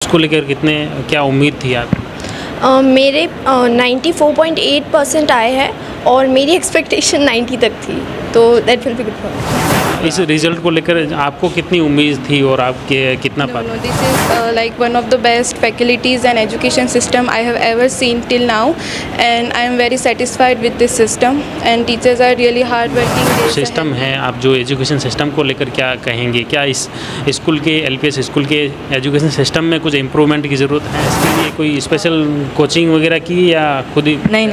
इसको लेकर क्या उम्मीद थी आप? मेरे 94.8% आए हैं और मेरी एक्सपेक्टेशन 90 तक थी, तो that will be good for. इस रिज़ल्ट को लेकर आपको कितनी उम्मीद थी और आपके कितना पाते? No, this is like one of the best faculties and education system I have ever seen till now, and I am very satisfied with this system, and teachers are really hard working. System है, आप जो education system को लेकर क्या कहेंगे? क्या इस school के LPS स्कूल के एजुकेशन सिस्टम में कुछ इम्प्रूवमेंट की ज़रूरत है? इसके लिए कोई स्पेशल कोचिंग वगैरह की या खुद ही? नहीं,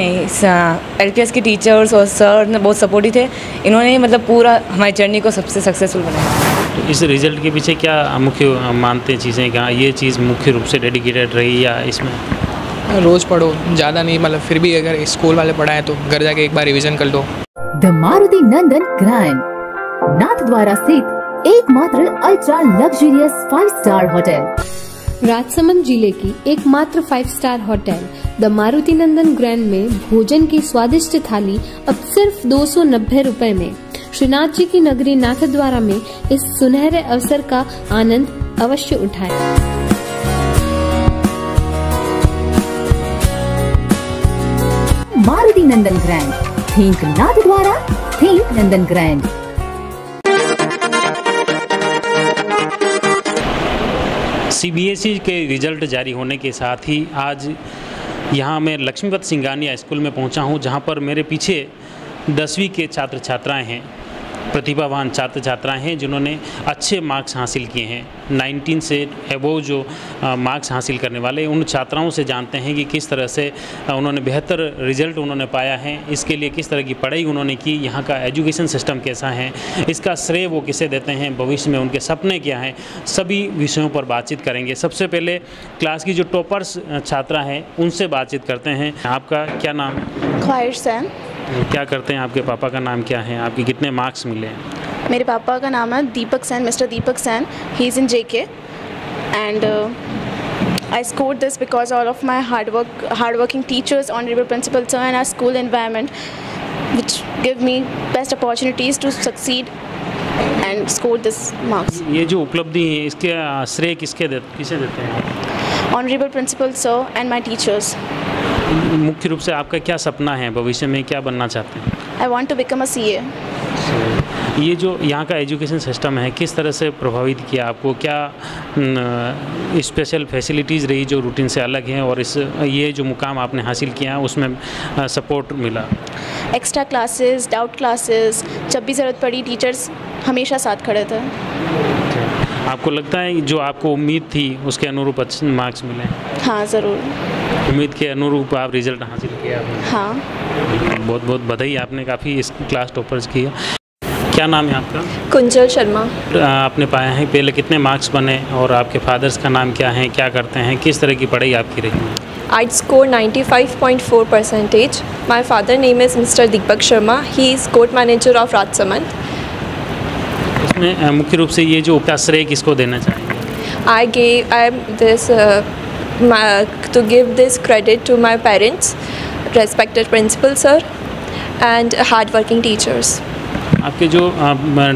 LPS के टीचर्स और सर बहुत सपोर्टिव थे। इन्होंने मतलब पूरा हमारी जर्नी को सबसे सक्सेसफुल बनाया। तो इस रिज़ल्ट के पीछे क्या मुख्य मानते हैं चीज़ें? क्या ये चीज़ मुख्य रूप से डेडिकेटेड रही या इसमें? रोज़ पढ़ो, ज़्यादा नहीं, मतलब फिर भी अगर स्कूल वाले पढ़ाएं तो घर जाके एक बार रिवीजन कर लो। द मारुति नंदन ग्रैंड, नाथद्वारा स्थित एकमात्र ultra luxurious 5 star hotel. Rajsamand जिले की एकमात्र 5 star hotel the Maruti Nandan grand में भोजन की स्वादिष्ट थाली अब सिर्फ 290 रुपए में। श्रीनाथ जी की नगरी नाथद्वारा में इस सुनहरे अवसर का आनंद अवश्य उठाएं। Maruti Nandan grand, think Nathdwara, think नंदन ग्रैंड। CBSE के रिजल्ट जारी होने के साथ ही आज यहाँ मैं लक्ष्मीपत सिंगानिया स्कूल में पहुँचा हूँ, जहाँ पर मेरे पीछे 10वीं के छात्र छात्राएं हैं, प्रतिभावान छात्र छात्राएं हैं जिन्होंने अच्छे मार्क्स हासिल किए हैं। 19 से एबोव जो मार्क्स हासिल करने वाले, उन छात्राओं से जानते हैं कि किस तरह से उन्होंने बेहतर रिजल्ट उन्होंने पाया है, इसके लिए किस तरह की पढ़ाई उन्होंने की, यहाँ का एजुकेशन सिस्टम कैसा है, इसका श्रेय वो किसे देते हैं, भविष्य में उनके सपने क्या हैं, सभी विषयों पर बातचीत करेंगे। सबसे पहले क्लास की जो टॉपर्स छात्रा हैं उनसे बातचीत करते हैं। आपका क्या नाम है? ख्वाहिश सैन। क्या करते हैं? आपके पापा का नाम क्या है? आपके कितने मार्क्स मिले हैं? मेरे पापा का नाम है Deepak Sain, mister Deepak Sain. He is in JK and I scored this because all of my hardworking teachers, honorable principal sir, and our school environment, which give me best opportunities to succeed and score this marks. ये जो उपलब्धि है इसके श्रेय किसे देते हैं? Honorable principal sir and my teachers. मुख्य रूप से आपका क्या सपना है? भविष्य में क्या बनना चाहते हैं? I want to become a CA. ये जो यहाँ का एजुकेशन सिस्टम है किस तरह से प्रभावित किया आपको? क्या स्पेशल फैसिलिटीज़ रही जो रूटीन से अलग हैं और ये जो मुकाम आपने हासिल किया उसमें सपोर्ट मिला? एक्स्ट्रा क्लासेस, डाउट क्लासेस, जब भी ज़रूरत पड़ी टीचर्स हमेशा साथ खड़े थे। आपको लगता है जो आपको उम्मीद थी उसके अनुरूप अच्छे मार्क्स मिले? हाँ, ज़रूर। उम्मीद के अनुरूप आप रिजल्ट हासिल किया? हाँ। बहुत बहुत बधाई, आपने काफ़ी इस क्लास टॉपर्स किया। क्या नाम है आपका? कुंजल शर्मा। आपने पाया है, पहले कितने मार्क्स बने और आपके फादर्स का नाम क्या है, क्या करते हैं, किस तरह की पढ़ाई आपकी रही? I'd score 95.4%. My father name is Mr. Deepak Sharma. He is court manager of Rajsamand. इसमें मुख्य रूप से ये जो श्रेय किसको देना चाहेंगे? To give this credit to my parents, respected principal sir, and hardworking teachers. आपके जो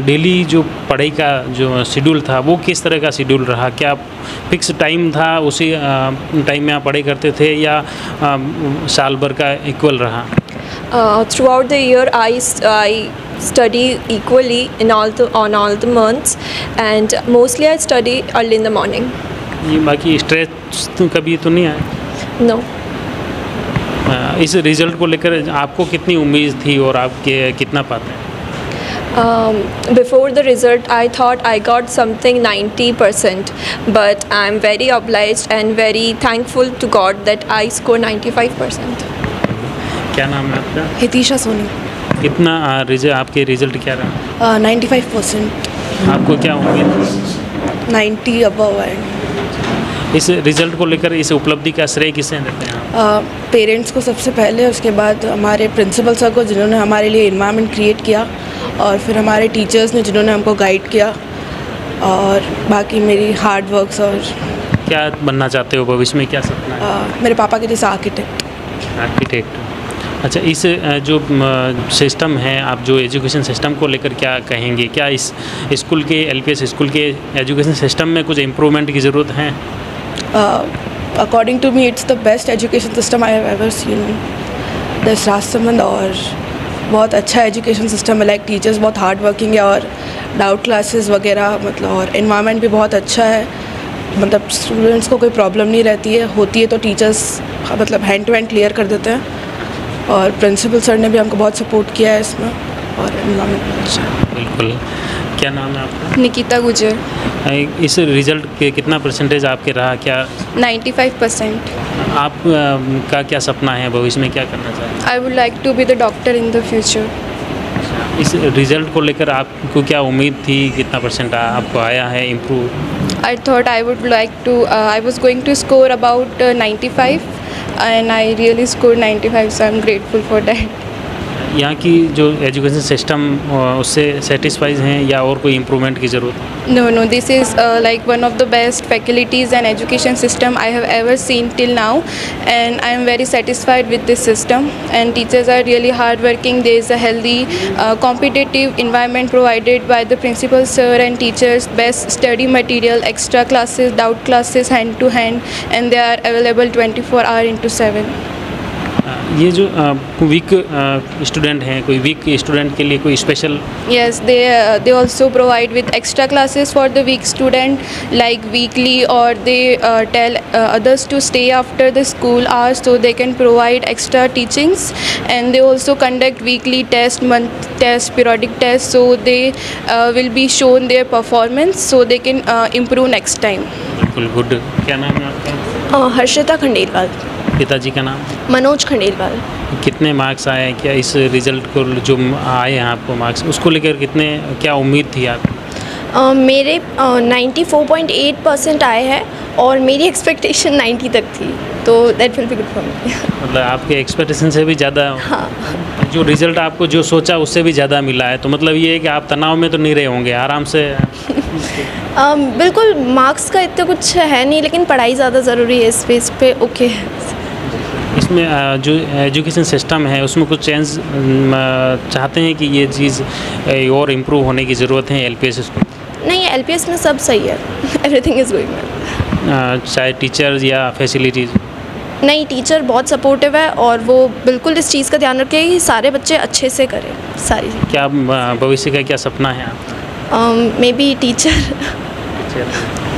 डेली जो पढ़ाई का जो शेड्यूल था वो किस तरह का शेड्यूल रहा? क्या फिक्स टाइम था, उसी टाइम में आप पढ़ाई करते थे या साल भर का इक्वल रहा? Throughout the year, I study equally on all the months, and mostly I study early in the morning. ये बाकी स्ट्रेस कभी तो नहीं आया? No. इस रिज़ल्ट को लेकर आपको कितनी उम्मीद थी और आप कितना पाते हैं? Before the result, I thought I got something 90%, but I'm very obliged and very thankful to God that I scored 95%. क्या नाम है आपका? हितिशा सोनी। कितना आपके रिजल्ट क्या रहा? 95%। आपको क्या उम्मीद? 90 अबव है। इस रिज़ल्ट को लेकर इस उपलब्धि का श्रेय किसे देते हैं? पेरेंट्स को सबसे पहले, उसके बाद हमारे प्रिंसिपल सर को जिन्होंने हमारे लिए इन्वायरमेंट क्रिएट किया, और फिर हमारे टीचर्स ने जिन्होंने हमको गाइड किया, और बाकी मेरी हार्ड वर्क्स। और क्या बनना चाहते हो भविष्य में, क्या सपना है? मेरे पापा के जैसे आर्किटेक्ट। अच्छा, इस जो सिस्टम है, आप जो एजुकेशन सिस्टम को लेकर क्या कहेंगे? क्या इस स्कूल के LPS स्कूल के एजुकेशन सिस्टम में कुछ इम्प्रूवमेंट की ज़रूरत है? According to me it's the best education system I have ever seen this Rajsamand. और बहुत अच्छा एजुकेशन सिस्टम है, लाइक टीचर्स बहुत हार्ड वर्किंग है और डाउट क्लासेस वगैरह मतलब, और इन्वायरमेंट भी बहुत अच्छा है, मतलब स्टूडेंट्स को कोई प्रॉब्लम नहीं रहती है, होती है तो टीचर्स मतलब हैंड टू हैंड क्लियर कर देते हैं। और प्रिंसिपल सर ने भी हमको बहुत सपोर्ट किया है इसमें, और इन्वायरमेंट बहुत अच्छा है। बिल्कुल। क्या नाम है आपका? निकिता गुजर। इस रिज़ल्ट के कितना परसेंटेज आपके रहा? क्या 95%। आप का क्या सपना है, भविष्य में क्या करना चाहते हैं? I would like to be the doctor in the future. इस रिज़ल्ट को लेकर आपको क्या उम्मीद थी, कितना परसेंट आपको आया है improve? I thought I would like to, I was going to score about 95 and I really scored 95, so I'm grateful for that. यहाँ की जो एजुकेशन सिस्टम उससे सेटिस्फाइज हैं या और कोई इम्प्रूवमेंट की ज़रूरत है? No, this is like one of the best faculties and education system I have ever seen till now, and I am very satisfied with this system, and teachers are really hardworking. There is a healthy, competitive environment provided by the principal sir and teachers, best study material, extra classes, doubt classes, hand to hand, and they are available 24 hours into 7. ये जो weak student हैं, कोई weak student के लिए कोई special? Yes, they also provide with extra classes for the weak student, like weekly, or they tell others to stay after the school hours so they can provide extra teachings, and they also conduct weekly test, month test, periodic test, so they will be shown their performance so they can improve next time. बिल्कुल, good. क्या नाम है आपका? हर्षिता खंडेलवाल। पिताजी का नाम? मनोज खंडेलवाल। कितने marks आए हैं? क्या इस रिज़ल्ट को जो आए हैं आपको मार्क्स, उसको लेकर कितने, क्या उम्मीद थी आपको? मेरे 94.8% आए हैं और मेरी एक्सपेक्टेशन 90 तक थी, तो that will be good for me. मतलब आपके एक्सपेक्टेशन से भी ज़्यादा? हाँ। जो रिज़ल्ट आपको जो सोचा उससे भी ज़्यादा मिला है, तो मतलब ये है कि आप तनाव में तो नहीं रहे होंगे, आराम से? बिल्कुल, मार्क्स का इतना कुछ है नहीं, लेकिन पढ़ाई ज़्यादा ज़रूरी है इस फेस पे। ओके। इसमें जो एजुकेशन सिस्टम है उसमें कुछ चेंज चाहते हैं कि ये चीज़ और इम्प्रूव होने की ज़रूरत है एलपीएस स्कूल? नहीं, एलपीएस में सब सही है, एवरीथिंग इज़ गोइंग वेल। चाहे टीचर्स या फैसिलिटीज़? नहीं, टीचर बहुत सपोर्टिव है और वो बिल्कुल इस चीज़ का ध्यान रखे कि सारे बच्चे अच्छे से करें सारी। क्या भविष्य का क्या सपना है आपका? May be teacher.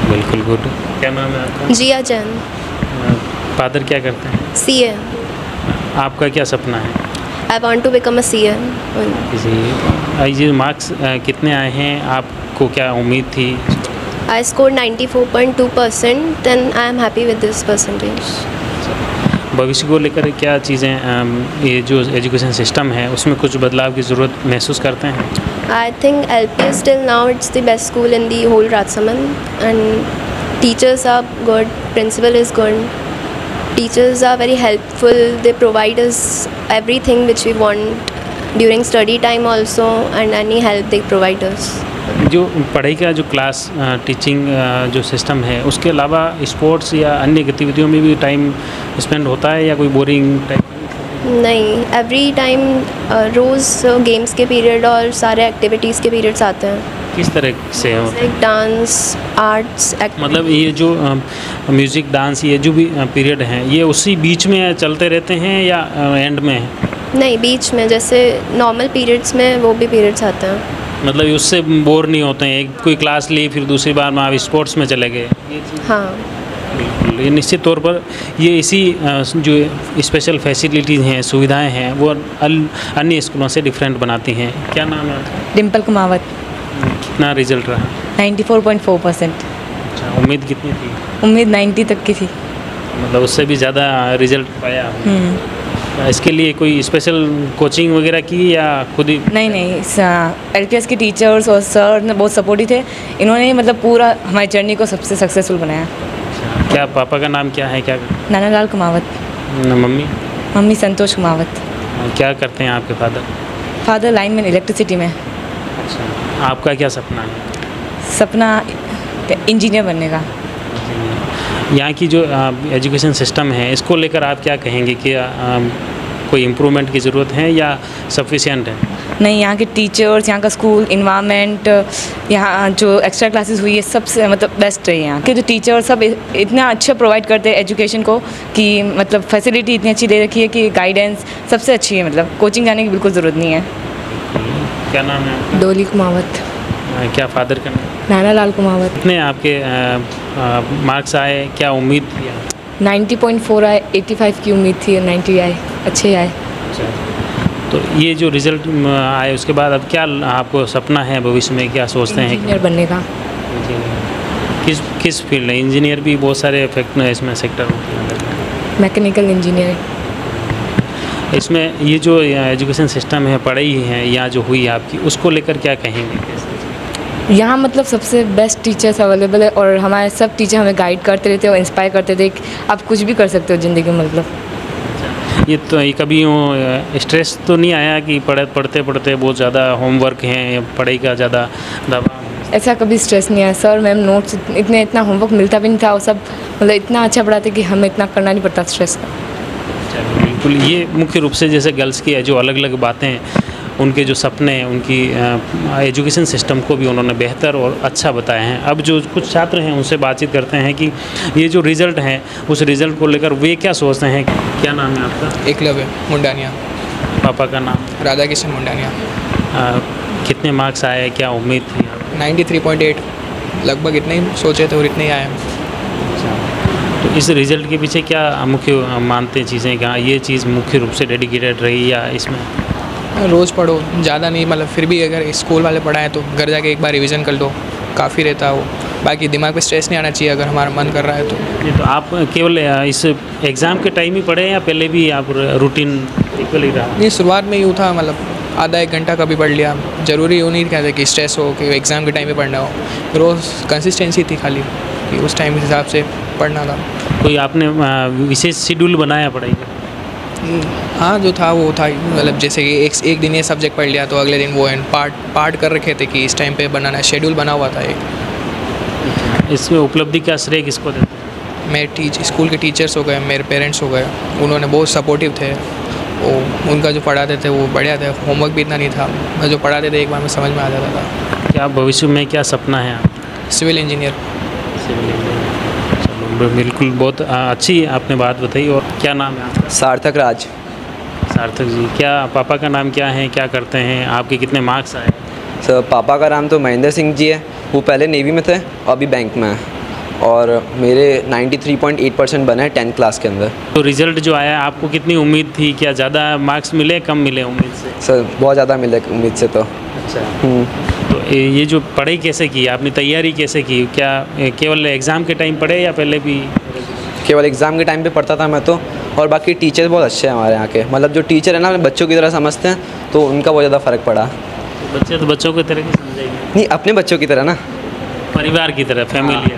बिल्कुल, गुड। क्या नाम है आपका? जिया जैन। फादर क्या करते हैं? CA। आपका क्या सपना है? I want to become a CA। ये मार्क्स कितने आए हैं, आपको क्या उम्मीद थी? I score 94.2% and I am happy with this percentage. भविष्य को लेकर क्या चीज़ें, ये जो एजुकेशन सिस्टम है उसमें कुछ बदलाव की ज़रूरत महसूस करते हैं? I think LPS till now it's the best school in the whole Rajsamand, and teachers are good, principal is good, teachers are very helpful, they provide us everything which we want during study time also, and any help they provide us. जो पढ़ाई का जो class teaching जो system है उसके अलावा sports या अन्य गतिविधियों में भी टाइम स्पेंड होता है या कोई बोरिंग टाइप? नहीं, एवरी टाइम रोज़ गेम्स के पीरियड और सारे एक्टिविटीज़ के पीरियड्स आते हैं। किस तरह से होता है? डांस, आर्ट्स, मतलब ये जो म्यूज़िक, डांस, ये जो भी पीरियड हैं ये उसी बीच में चलते रहते हैं या एंड में? नहीं, बीच में, जैसे नॉर्मल पीरियड्स में वो भी पीरियड्स आते हैं। मतलब उससे बोर नहीं होते हैं? एक कोई क्लास ली फिर दूसरी बार में आप स्पोर्ट्स में चले गए? हाँ, बिल्कुल। ये निश्चित तौर पर ये इसी जो स्पेशल फैसिलिटीज़ हैं, सुविधाएं हैं, वो अन्य स्कूलों से डिफरेंट बनाती हैं। क्या नाम है आपका? डिम्पल कुमावत। कितना रिजल्ट रहा? 94.4%। अच्छा, उम्मीद कितनी थी? उम्मीद 90 तक की थी। मतलब उससे भी ज़्यादा रिजल्ट पाया? इसके लिए कोई स्पेशल कोचिंग वगैरह की या खुद ही? नहीं, LPS के टीचर्स और सर ने बहुत सपोर्टिव थे, इन्होंने मतलब पूरा हमारी जर्नी को सबसे सक्सेसफुल बनाया। क्या पापा का नाम क्या है? क्या? नानालाल कुमावत। मम्मी? मम्मी संतोष कुमावत। क्या करते हैं आपके फादर? फादर लाइनमैन इलेक्ट्रिसिटी में। अच्छा, आपका क्या सपना है? सपना इंजीनियर बनने का। यहाँ की जो एजुकेशन सिस्टम है इसको लेकर आप क्या कहेंगे कि कोई इम्प्रूवमेंट की ज़रूरत है या सफिशिएंट है? नहीं, यहाँ के टीचर्स, यहाँ का स्कूल इन्वायरमेंट, यहाँ जो एक्स्ट्रा क्लासेस हुई है सबसे मतलब बेस्ट है। यहाँ के जो टीचर सब इतना अच्छा प्रोवाइड करते हैं एजुकेशन को कि मतलब फैसिलिटी इतनी अच्छी दे रखी है कि गाइडेंस सबसे अच्छी है, मतलब कोचिंग जाने की बिल्कुल ज़रूरत नहीं है। क्या नाम है? डोली कुमावत। क्या फादर का नाम? नैना लाल कुमावत। कितने आपके मार्क्स आए, क्या उम्मीद थी? 90.4 आए, 85 की उम्मीद थी, 90 आए, अच्छे आए। तो ये जो रिज़ल्ट आए उसके बाद अब क्या आपको सपना है भविष्य में, क्या सोचते हैं? इंजीनियर बनने का। किस फील्ड है? इंजीनियर भी बहुत सारे इफेक्ट इसमें सेक्टर होते हैं। Mechanical engineering. इसमें ये जो एजुकेशन सिस्टम है, पढ़ाई है यहाँ जो हुई आपकी, उसको लेकर क्या कहेंगे? यहाँ मतलब सबसे बेस्ट टीचर्स अवेलेबल है और हमारे सब टीचर हमें गाइड करते रहते और इंस्पायर करते थे कि आप कुछ भी कर सकते हो ज़िंदगी में। मतलब ये कभी स्ट्रेस तो नहीं आया कि पढ़ते पढ़ते बहुत ज़्यादा होमवर्क है, पढ़ाई का ज़्यादा दबाव? ऐसा कभी स्ट्रेस नहीं आया। सर मैम नोट्स इतना होमवर्क मिलता भी नहीं था और सब मतलब इतना अच्छा पढ़ाते कि हमें इतना करना नहीं पड़ता स्ट्रेस का। बिल्कुल, ये मुख्य रूप से जैसे गर्ल्स की जो अलग अलग बातें हैं, उनके जो सपने हैं, उनकी एजुकेशन सिस्टम को भी उन्होंने बेहतर और अच्छा बताया है। अब जो कुछ छात्र हैं उनसे बातचीत करते हैं कि ये जो रिज़ल्ट है उस रिज़ल्ट को लेकर वे क्या सोचते हैं। क्या नाम है आपका? एकलव्य मुंडानिया। पापा का नाम? राधा किशन मुंडानिया। कितने मार्क्स आए, क्या उम्मीद थी? 93.8 लगभग इतने ही सोचे थे और इतने ही आए। तो इस रिज़ल्ट के पीछे क्या मुख्य मानते हैं चीज़ें, कि हाँ ये चीज़ मुख्य रूप से डेडिकेटेड रही या इसमें? रोज़ पढ़ो, ज़्यादा नहीं, मतलब फिर भी अगर स्कूल वाले पढ़ाएं तो घर जाके एक बार रिवीजन कर लो, काफ़ी रहता है वो। बाकी दिमाग पे स्ट्रेस नहीं आना चाहिए अगर हमारा मन कर रहा है तो। ये तो आप केवल इस एग्ज़ाम के टाइम ही पढ़े या पहले भी आप रूटीन इक्वल ही रहा? नहीं, शुरुआत में यूँ था, मतलब आधा एक घंटा कभी पढ़ लिया। ज़रूरी यूँ नहीं कहते कि स्ट्रेस हो कि एग्ज़ाम के टाइम पे पढ़ना हो। रोज़ कंसिस्टेंसी थी खाली कि उस टाइम के हिसाब से पढ़ना था। कोई आपने विशेष शेड्यूल बनाया पढ़ाई का? हाँ, जो था वो था, मतलब जैसे कि एक दिन ये सब्जेक्ट पढ़ लिया तो अगले दिन वो पार्ट कर रखे थे कि इस टाइम पे बनाना, शेड्यूल बना हुआ था एक। इसमें उपलब्धि का श्रेय किसको देते हैं? मेरे स्कूल के टीचर्स हो गए, मेरे पेरेंट्स हो गए, उन्होंने बहुत सपोर्टिव थे। वो उनका जो पढ़ाते थे वो बढ़िया थे, होमवर्क भी इतना नहीं था, जो पढ़ाते थे एक बार में समझ में आ जाता था। क्या भविष्य में क्या सपना है? Civil engineer. चलो बिल्कुल, बहुत अच्छी आपने बात बताई। और क्या नाम है आपका? सार्थक राज। सार्थक जी, क्या पापा का नाम क्या है, क्या करते हैं, आपके कितने मार्क्स आए? सर पापा का नाम तो महेंद्र सिंह जी है, वो पहले नेवी में थे, अभी बैंक में है, और मेरे 93.8% बने 10th क्लास के अंदर। तो रिज़ल्ट जो आया, आपको कितनी उम्मीद थी? क्या ज़्यादा मार्क्स मिले, कम मिले उम्मीद से? सर बहुत ज़्यादा मिले उम्मीद से तो। अच्छा। तो ये जो पढ़ाई कैसे की आपने, तैयारी कैसे की? क्या केवल एग्ज़ाम के टाइम पढ़े या पहले भी? केवल एग्ज़ाम के टाइम पे पढ़ता था मैं तो, और बाकी टीचर बहुत अच्छे हैं हमारे यहाँ के, मतलब जो टीचर है ना बच्चों की तरह समझते हैं, तो उनका बहुत ज़्यादा फ़र्क पड़ा। बच्चे तो बच्चों की तरह की समझेंगे? नहीं, अपने बच्चों की तरह ना, परिवार की तरह, फैमिली।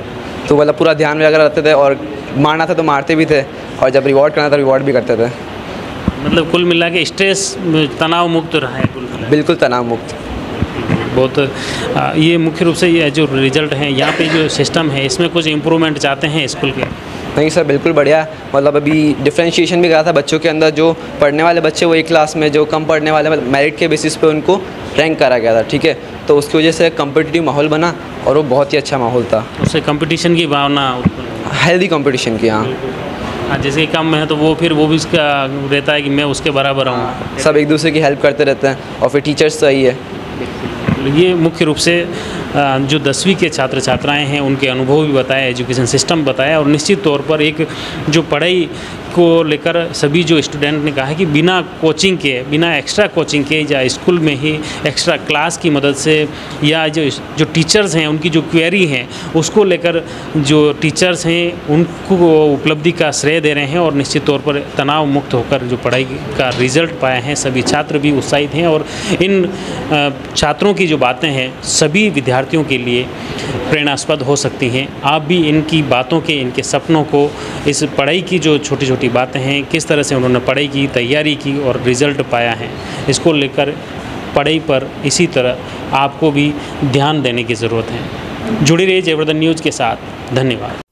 तो मतलब पूरा ध्यान वगैरह रखते थे, और मारना था तो मारते भी थे, और जब रिवॉर्ड करना था रिवॉर्ड भी करते थे। मतलब कुल मिला के स्ट्रेस, तनाव मुक्त रहा है कुल? बिल्कुल तनाव मुक्त। बहुत ये मुख्य रूप से ये जो रिज़ल्ट है, यहाँ पे जो सिस्टम है, इसमें कुछ इम्प्रूवमेंट चाहते हैं स्कूल के? नहीं सर, बिल्कुल बढ़िया। मतलब अभी डिफ्रेंशिएशन भी करा था बच्चों के अंदर, जो पढ़ने वाले बच्चे वो एक क्लास में, जो कम पढ़ने वाले मेरिट के बेसिस पे उनको रैंक करा गया था, ठीक है। तो उसकी वजह से कम्पिटिटिव माहौल बना और वो बहुत ही अच्छा माहौल था। उससे कंपटीशन की भावना, हेल्दी कंपटीशन की। हाँ, जैसे कम है तो वो फिर वो भी उसका रहता है कि मैं उसके बराबर हूँ। सब एक दूसरे की हेल्प करते रहते हैं, और फिर टीचर्स तो ही है। ये मुख्य रूप से जो 10वीं के छात्र छात्राएं हैं उनके अनुभव भी बताया, एजुकेशन सिस्टम बताया, और निश्चित तौर पर एक जो पढ़ाई को लेकर सभी जो स्टूडेंट ने कहा है कि बिना कोचिंग के, बिना एक्स्ट्रा कोचिंग के, या स्कूल में ही एक्स्ट्रा क्लास की मदद से, या जो टीचर्स हैं उनकी जो क्वेरी हैं उसको लेकर जो टीचर्स हैं उनको उपलब्धि का श्रेय दे रहे हैं, और निश्चित तौर पर तनाव मुक्त होकर जो पढ़ाई का रिज़ल्ट पाए हैं, सभी छात्र भी उत्साहित हैं। और इन छात्रों की जो बातें हैं सभी विद्यार्थियों के लिए प्रेरणास्पद हो सकती हैं। आप भी इनकी बातों के, इनके सपनों को, इस पढ़ाई की जो छोटी छोटी बातें हैं, किस तरह से उन्होंने पढ़ाई की, तैयारी की और रिज़ल्ट पाया है, इसको लेकर पढ़ाई पर इसी तरह आपको भी ध्यान देने की ज़रूरत है। जुड़ी रहिए जयवर्धन न्यूज़ के साथ। धन्यवाद।